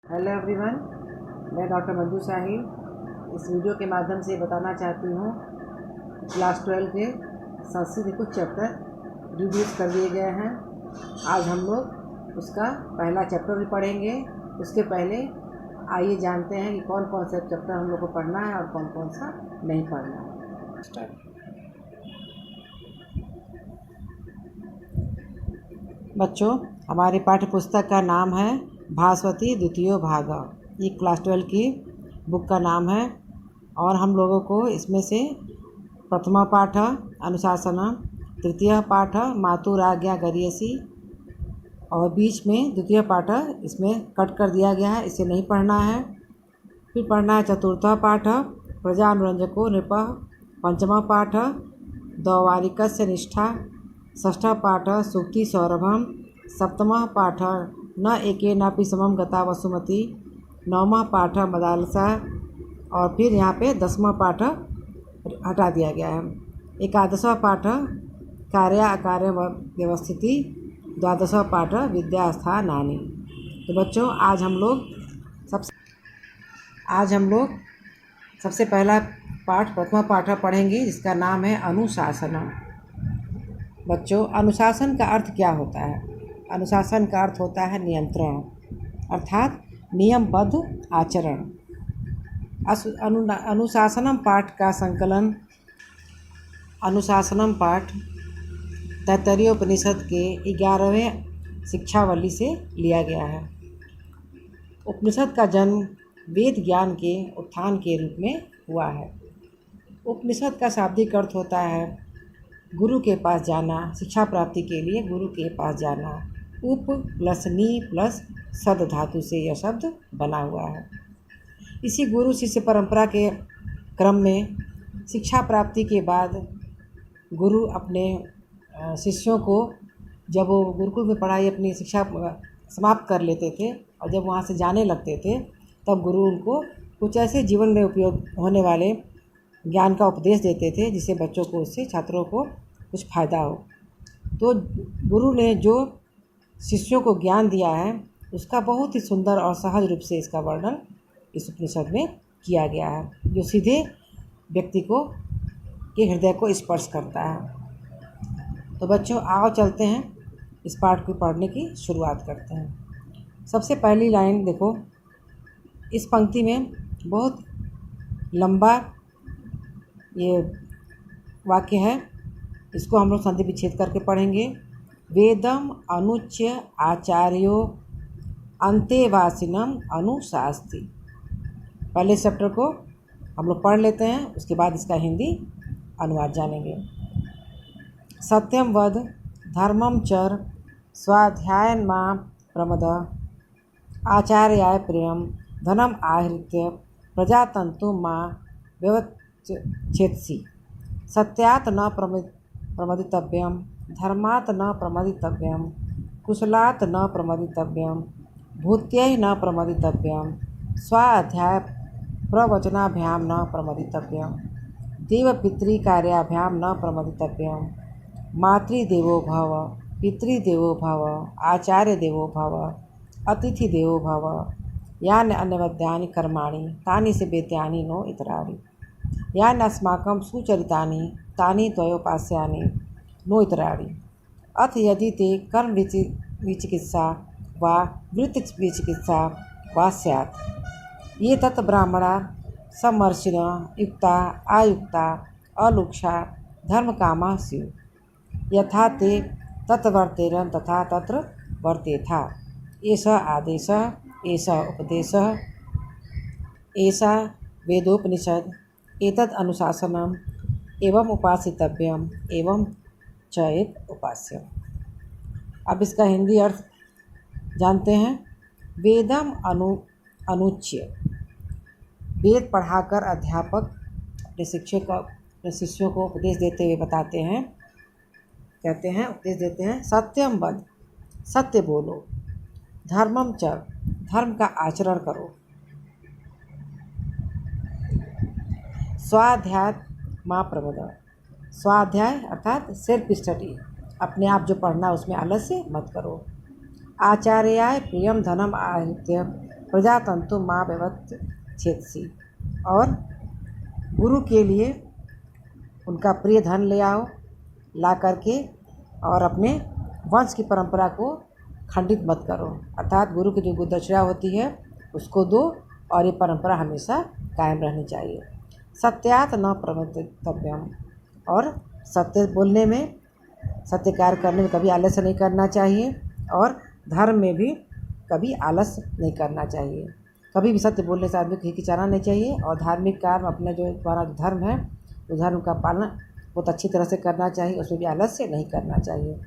Hello everyone, मैं doctor Manju शाही इस video के माध्यम से बताना चाहती हूँ क्लास 12 के संस्कृत के कुछ चैप्टर रिड्यूस कर दिए गए हैं। आज हम लोग उसका पहला चैप्टर भी पढ़ेंगे। उसके पहले आइए जानते हैं कि कौन कौन सा चैप्टर हम लोग को पढ़ना है और कौन कौन सा नहीं पढ़ना है। स्टार्ट। बच्चों, हमारे पाठ्य पुस्तक का नाम है भास्वती द्वितीयो भाग। ये क्लास 12 की बुक का नाम है और हम लोगों को इसमें से प्रथमा पाठ अनुशासन, तृतीय पाठ मातुराज्ञा गरीयसी और बीच में द्वितीय पाठ इसमें कट कर दिया गया है, इसे नहीं पढ़ना है। फिर पढ़ना है चतुर्थ पाठ प्रजा अनुरंजको नृपः, पंचमा पाठ द्वैवारिकस्य निष्ठा, षष्ठा पाठ सूक्ति सौरभम, सप्तमः पाठ न एकेनापि समम गता वसुमती, नौमा पाठ मदालसा और फिर यहाँ पे 10वां पाठ हटा दिया गया है। एकादशवां पाठ कार्य अकार्य व्यवस्थिति, 12वां पाठ विद्यास्थानानि। तो बच्चों, आज हम लोग सबसे पहला पाठ प्रथमा पाठ पढ़ेंगे जिसका नाम है अनुशासन। बच्चों, अनुशासन का अर्थ क्या होता है? अनुशासन का अर्थ होता है नियंत्रण, अर्थात नियमबद्ध आचरण। अनुशासनम पाठ का संकलन अनुशासनम पाठ तैत्तरीय उपनिषद के 11वें शिक्षावली से लिया गया है। उपनिषद का जन्म वेद ज्ञान के उत्थान के रूप में हुआ है। उपनिषद का शाब्दिक अर्थ होता है गुरु के पास जाना, शिक्षा प्राप्ति के लिए गुरु के पास जाना। उप प्लस नी प्लस सद धातु से यह शब्द बना हुआ है। इसी गुरु शिष्य परंपरा के क्रम में शिक्षा प्राप्ति के बाद गुरु अपने शिष्यों को, जब वो गुरुकुल में पढ़ाई अपनी शिक्षा समाप्त कर लेते थे और जब वहाँ से जाने लगते थे, तब गुरु उनको कुछ ऐसे जीवन में उपयोग होने वाले ज्ञान का उपदेश देते थे जिससे बच्चों को, उससे छात्रों को कुछ फ़ायदा हो। तो गुरु ने जो शिष्यों को ज्ञान दिया है उसका बहुत ही सुंदर और सहज रूप से इसका वर्णन इस उपनिषद में किया गया है, जो सीधे व्यक्ति को के हृदय को स्पर्श करता है। तो बच्चों, आओ चलते हैं इस पाठ को पढ़ने की शुरुआत करते हैं। सबसे पहली लाइन देखो, इस पंक्ति में बहुत लंबा ये वाक्य है, इसको हम लोग संधि विच्छेद करके पढ़ेंगे। वेदम अनुच्य आचार्यो अंतेवासिनम अनुशास्ति। पहले चैप्टर को हम लोग पढ़ लेते हैं, उसके बाद इसका हिंदी अनुवाद जानेंगे। सत्यम वद धर्मम चर स्वाध्यायन मां प्रमद, आचार्याय प्रियम धनम आहृत्य प्रजातंतु मां व्यवच्छेत्सि। सत्यात् न प्रमदितव्यम, धर्मात् न प्रमदितव्यम, कुशलात् न प्रमदितव्यम, भूत्यै न प्रमदितव्यम, स्वाध्याय प्रवचनाभ्यां न प्रमदितव्यम, देवपितृकार्याभ्यां न प्रमदितव्यम, मातृदेवो भव, पितृदेवो भव, आचार्य देवो भव, अतिथि देवो भव, यानि अन्यवद्यानि कर्माणि तानि सेवेत्यानि नो इतराणि, यानि अस्माकं सुचरितानि तानि त्वयोपास्यानि नो इतराणि। अथ यदि ते कर्म विचिकित्सा वा वृत्ति विचिकित्सा वा स्यात्, ये तत् ब्राह्मणा समर्षिणः युक्ता आयुक्ता अलुक्षा धर्मकामाः स्युः। यथा ते तत्वर्तेरन् तथा तत्र वर्तेथा। एषः आदेशः, एषः उपदेशः, एषा वेदोपनिषद, एतद् अनुशासनम् एवं उपासितव्यम एवं च एक उपास्यम। अब इसका हिंदी अर्थ जानते हैं। वेदम अनुच्य, वेद पढ़ाकर अध्यापक अपने शिष्यों को उपदेश देते हुए बताते हैं, कहते हैं, उपदेश देते हैं। सत्यम वद, सत्य बोलो। धर्मम चर, धर्म का आचरण करो। स्वाध्याय मां प्रमद, स्वाध्याय अर्थात सेल्फ स्टडी, अपने आप जो पढ़ना उसमें आलस्य मत करो। आचार्याय प्रियम धनम आहृत्य प्रजातंतु माँ व्यवत छेदसी। और गुरु के लिए उनका प्रिय धन ले आओ, ला करके, और अपने वंश की परंपरा को खंडित मत करो। अर्थात गुरु की जो गुरुदक्षिणा होती है उसको दो, और ये परंपरा हमेशा कायम रहनी चाहिए। सत्यात न प्रवर्तितव्यम। और सत्य बोलने में, सत्य कार्य करने में कभी आलस्य नहीं करना चाहिए, और धर्म में भी कभी आलस्य नहीं करना चाहिए। कभी भी सत्य बोलने से आदमी को हिचकिचाना नहीं चाहिए, और धार्मिक कार्य अपने जो हमारा धर्म है उस धर्म का पालन बहुत अच्छी तरह से करना चाहिए, उसमें भी आलस्य नहीं करना चाहिए।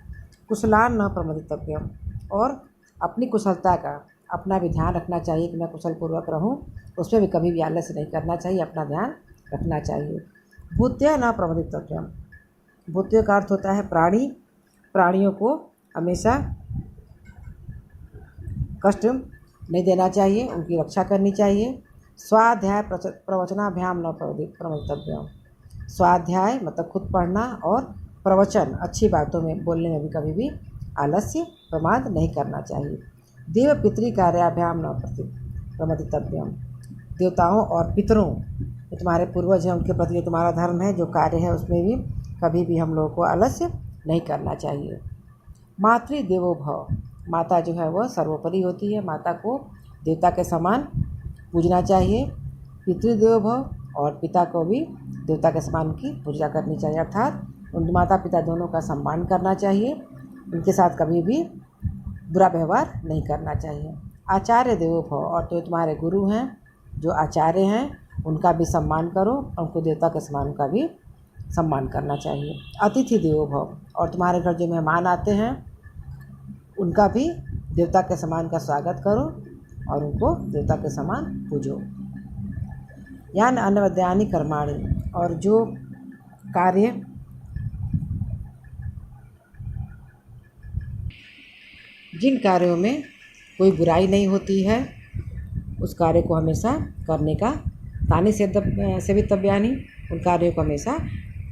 कुशलान न प्रमदितव्यम। और अपनी कुशलता का अपना भी ध्यान रखना चाहिए कि मैं कुशल पूर्वक रहूं, उसमें भी कभी भी आलस्य नहीं करना चाहिए, अपना ध्यान रखना चाहिए। भूत्या न प्रमदितव्यम। भूत्य का अर्थ होता है प्राणी। प्राणियों को हमेशा कष्ट नहीं देना चाहिए, उनकी रक्षा करनी चाहिए। स्वाध्याय प्रवचनाभ्याम न प्रमदितव्यम। स्वाध्याय मतलब खुद पढ़ना, और प्रवचन अच्छी बातों में बोलने में भी कभी भी आलस्य प्रमाद नहीं करना चाहिए। देव पितृ कार्याभ्याम न प्रमदितव्यम। देवताओं और पितरों, जो तुम्हारे पूर्वज हैं, उनके प्रति जो तुम्हारा धर्म है, जो कार्य है, उसमें भी कभी भी हम लोगों को आलस्य नहीं करना चाहिए। मातृदेवो भव। माता जो है वह सर्वोपरि होती है, माता को देवता के समान पूजना चाहिए। पितृदेवो भव। और पिता को भी देवता के समान की पूजा करनी चाहिए, अर्थात उन माता पिता दोनों का सम्मान करना चाहिए, उनके साथ कभी भी बुरा व्यवहार नहीं करना चाहिए। आचार्य देवो भव। और तो तुम्हारे गुरु हैं, जो आचार्य हैं, उनका भी सम्मान करो, उनको देवता के समान का भी सम्मान करना चाहिए। अतिथि देवो भव। और तुम्हारे घर जो मेहमान आते हैं उनका भी देवता के समान का स्वागत करो, और उनको देवता के समान पूजो। यान अनवद्यानि कर्माणि। और जो कार्य जिन कार्यों में कोई बुराई नहीं होती है उस कार्य को हमेशा करने का, तानि सेवितव्यानि। उन कार्यों को हमेशा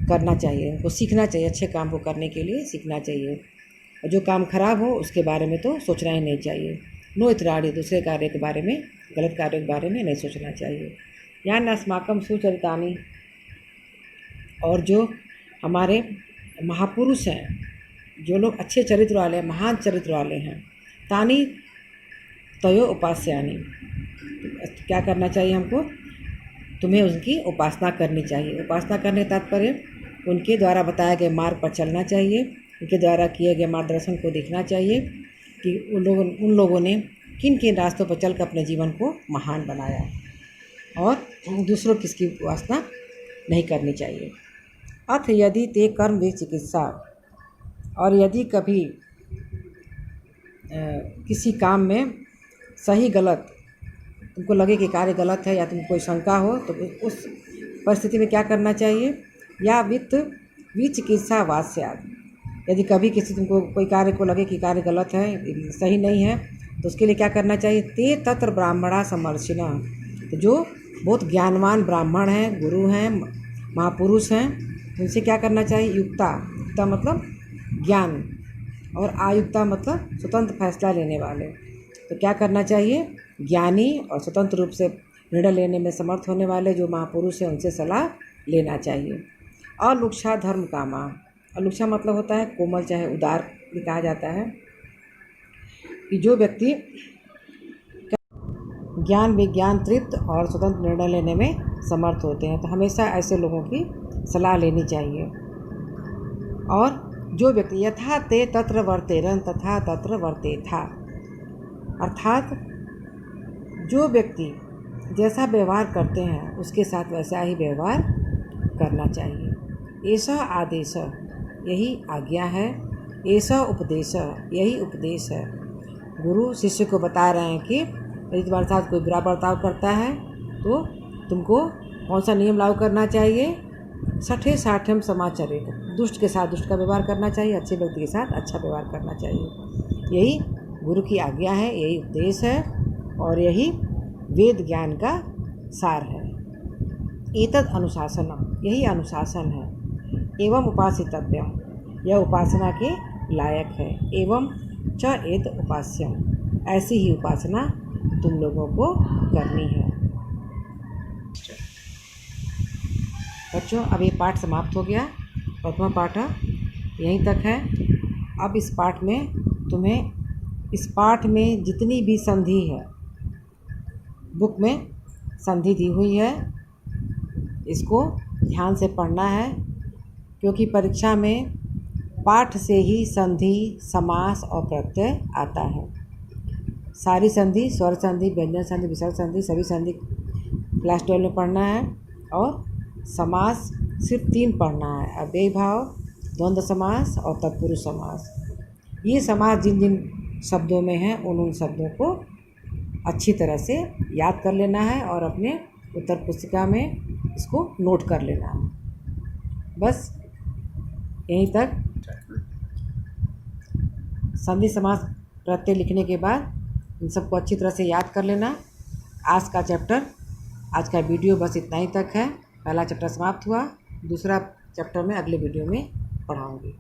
करना चाहिए, उनको सीखना चाहिए, अच्छे काम को करने के लिए सीखना चाहिए। और जो काम खराब हो उसके बारे में तो सोचना ही नहीं चाहिए। नो इतराड़ी। दूसरे कार्य के बारे में, गलत कार्य के बारे में नहीं सोचना चाहिए। यान अस्माकम सुचरितानि। और जो हमारे महापुरुष हैं, जो लोग अच्छे चरित्र वाले हैं, महान चरित्र वाले हैं, तानि तयो उपास्यानि। क्या करना चाहिए हमको? तुम्हें उनकी उपासना करनी चाहिए। उपासना करने तात्पर्य उनके द्वारा बताए गए मार्ग पर चलना चाहिए, उनके द्वारा किए गए मार्गदर्शन को देखना चाहिए कि उन लोगों ने किन किन रास्तों पर चलकर अपने जीवन को महान बनाया, और दूसरों किसकी उपासना नहीं करनी चाहिए। अथ यदि ते कर्म वे चिकित्सा। और यदि कभी किसी काम में सही गलत तुमको लगे कि कार्य गलत है, या तुमको कोई शंका हो, तो उस परिस्थिति में क्या करना चाहिए? या विचिकित्सा वास्यात्। यदि कभी किसी तुमको कोई कार्य को लगे कि कार्य गलत है, सही नहीं है, तो उसके लिए क्या करना चाहिए? ते तत्र ब्राह्मणा समर्शिना। तो जो बहुत ज्ञानवान ब्राह्मण हैं, गुरु हैं, महापुरुष हैं, उनसे क्या करना चाहिए? युक्ता। युक्ता मतलब ज्ञान, और आयुक्ता मतलब स्वतंत्र फैसला लेने वाले। तो क्या करना चाहिए? ज्ञानी और स्वतंत्र रूप से निर्णय लेने में समर्थ होने वाले जो महापुरुष हैं उनसे सलाह लेना चाहिए। अलुक्षा धर्म कामा। अलुक्षा मतलब होता है कोमल, चाहे उदार भी कहा जाता है, कि जो व्यक्ति ज्ञान विज्ञान तृप्त और स्वतंत्र निर्णय लेने में समर्थ होते हैं, तो हमेशा ऐसे लोगों की सलाह लेनी चाहिए। और जो व्यक्ति यथा ते तत्र वर्तेरन तथा तत्र वर्तेथा। अर्थात जो व्यक्ति जैसा व्यवहार करते हैं उसके साथ वैसा ही व्यवहार करना चाहिए। ऐसा आदेश, यही आज्ञा है। ऐसा उपदेश, यही उपदेश है। गुरु शिष्य को बता रहे हैं कि यदि तुम्हारे साथ कोई बुरा बर्ताव करता है तो तुमको कौन सा नियम लागू करना चाहिए? सठे साठम समाचरित। दुष्ट के साथ दुष्ट का व्यवहार करना चाहिए, अच्छे व्यक्ति के साथ अच्छा व्यवहार करना चाहिए। यही गुरु की आज्ञा है, यही उपदेश है, और यही वेद ज्ञान का सार है। एतद अनुशासनम, यही अनुशासन है। एवं उपासितव्यम, यह उपासना के लायक है। एवं च एत उपास्यम, ऐसी ही उपासना तुम लोगों को करनी है। बच्चों, अब ये पाठ समाप्त हो गया। प्रथमा पाठ यहीं तक है। अब इस पाठ में तुम्हें, इस पाठ में जितनी भी संधि है, बुक में संधि दी हुई है, इसको ध्यान से पढ़ना है, क्योंकि परीक्षा में पाठ से ही संधि, समास और प्रत्यय आता है। सारी संधि, स्वर संधि, व्यंजन संधि, विसर्ग संधि, सभी संधि क्लास 12 में पढ़ना है। और समास सिर्फ 3 पढ़ना है: अव्ययी भाव, द्वंद्व समास और तत्पुरुष समास। ये समास जिन जिन शब्दों में हैं उन शब्दों को अच्छी तरह से याद कर लेना है और अपने उत्तर पुस्तिका में इसको नोट कर लेना है। बस यहीं तक। संधि समास प्रत्यय लिखने के बाद इन सबको अच्छी तरह से याद कर लेना। आज का चैप्टर, आज का वीडियो बस इतना ही तक है। पहला चैप्टर समाप्त हुआ, दूसरा चैप्टर में अगले वीडियो में पढ़ाऊँगी।